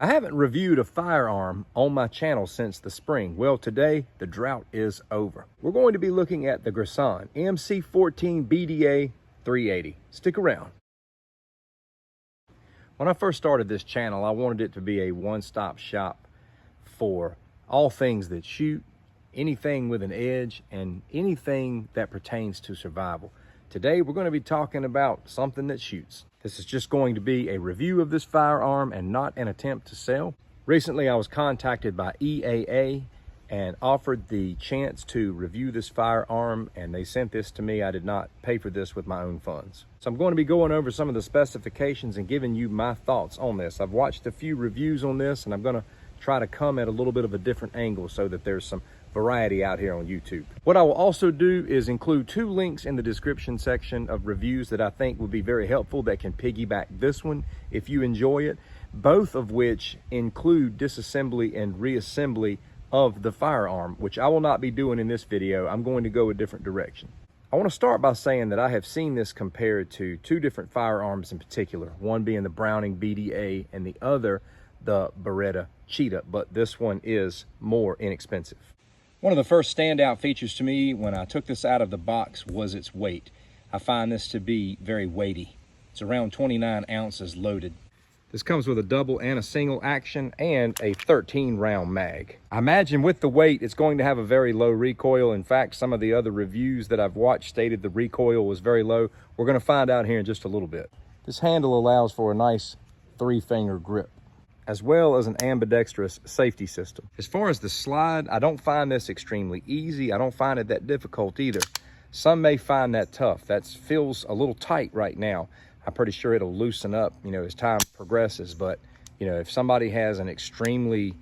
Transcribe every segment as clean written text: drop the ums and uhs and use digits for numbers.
I haven't reviewed a firearm on my channel since the spring. Well, today the drought is over. We're going to be looking at the GIRSAN MC14 BDA 380. Stick around. When I first started this channel, I wanted it to be a one-stop shop for all things that shoot, anything with an edge, and anything that pertains to survival. Today, we're going to be talking about something that shoots. This is just going to be a review of this firearm and not an attempt to sell. Recently, I was contacted by EAA and offered the chance to review this firearm, and they sent this to me. I did not pay for this with my own funds. So I'm going to be going over some of the specifications and giving you my thoughts on this. I've watched a few reviews on this, and I'm going to try to come at a little bit of a different angle so that there's some variety out here on YouTube. What I will also do is include 2 links in the description section of reviews that I think would be very helpful that can piggyback this one if you enjoy it, both of which include disassembly and reassembly of the firearm, which I will not be doing in this video. I'm going to go a different direction. I want to start by saying that I have seen this compared to 2 different firearms in particular, one being the Browning BDA and the other the Beretta Cheetah, but this one is more inexpensive. One of the first standout features to me when I took this out of the box was its weight. I find this to be very weighty. It's around 29 ounces loaded. This comes with a double and a single action and a 13-round mag. I imagine with the weight, it's going to have a very low recoil. In fact, some of the other reviews that I've watched stated the recoil was very low. We're going to find out here in just a little bit. This handle allows for a nice 3-finger grip, as well as an ambidextrous safety system. As far as the slide, I don't find this extremely easy. I don't find it that difficult either. Some may find that tough. That feels a little tight right now. I'm pretty sure it'll loosen up, as time progresses. But, if somebody has an extremely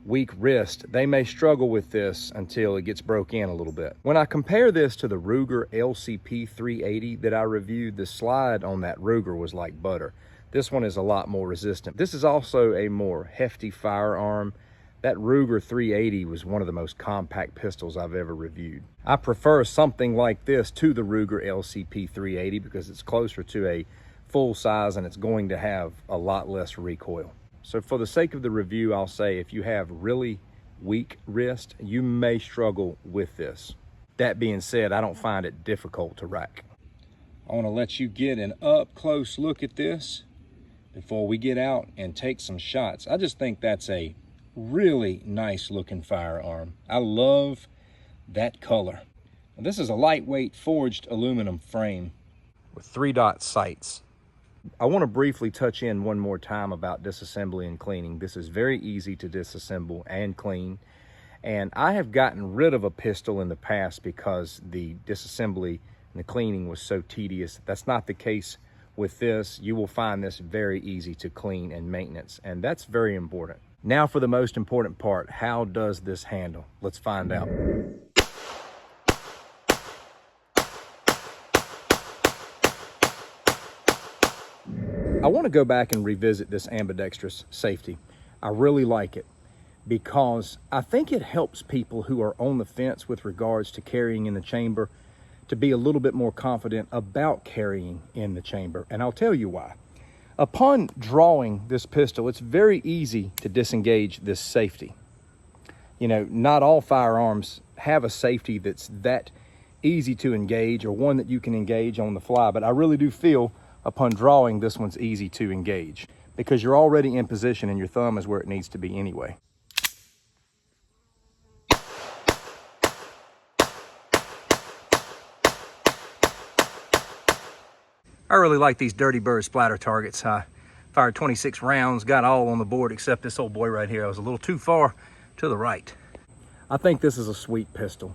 weak wrist, they may struggle with this until it gets broke in a little bit. When I compare this to the Ruger LCP 380 that I reviewed, the slide on that Ruger was like butter. This one is a lot more resistant. This is also a more hefty firearm. That Ruger 380 was one of the most compact pistols I've ever reviewed. I prefer something like this to the Ruger LCP 380 because it's closer to a full size and it's going to have a lot less recoil. So for the sake of the review, I'll say if you have really weak wrist, you may struggle with this. That being said, I don't find it difficult to rack. I want to let you get an up close look at this before we get out and take some shots. I just think that's a really nice looking firearm. I love that color. Now, this is a lightweight forged aluminum frame with 3-dot sights. I want to briefly touch in one more time about disassembly and cleaning. This is very easy to disassemble and clean. And I have gotten rid of a pistol in the past because the disassembly and the cleaning was so tedious. That's not the case with this. You will find this very easy to clean and maintenance, and that's very important. Now for the most important part, how does this handle? Let's find out. I want to go back and revisit this ambidextrous safety. I really like it because I think it helps people who are on the fence with regards to carrying in the chamber to be a little bit more confident about carrying in the chamber. And I'll tell you why. Upon drawing this pistol, it's very easy to disengage this safety. Not all firearms have a safety that's that easy to engage or one that you can engage on the fly, but I really do feel upon drawing, this one's easy to engage because you're already in position and your thumb is where it needs to be anyway. I really like these Dirty Bird splatter targets. I fired 26 rounds, got all on the board except this old boy right here. I was a little too far to the right. I think this is a sweet pistol.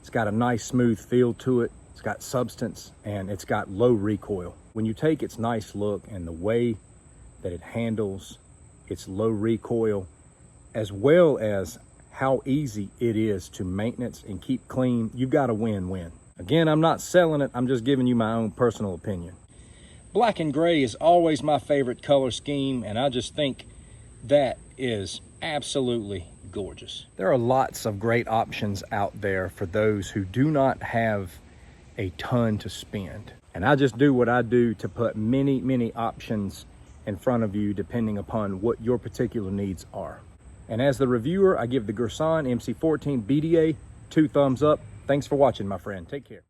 It's got a nice smooth feel to it. It's got substance and it's got low recoil. When you take its nice look and the way that it handles its low recoil, as well as how easy it is to maintenance and keep clean, you've got a win-win. Again, I'm not selling it. I'm just giving you my own personal opinion. Black and gray is always my favorite color scheme, and I just think that is absolutely gorgeous. There are lots of great options out there for those who do not have a ton to spend. And I just do what I do to put many, many options in front of you depending upon what your particular needs are. And as the reviewer, I give the GIRSAN MC14 BDA 2 thumbs up. Thanks for watching, my friend. Take care.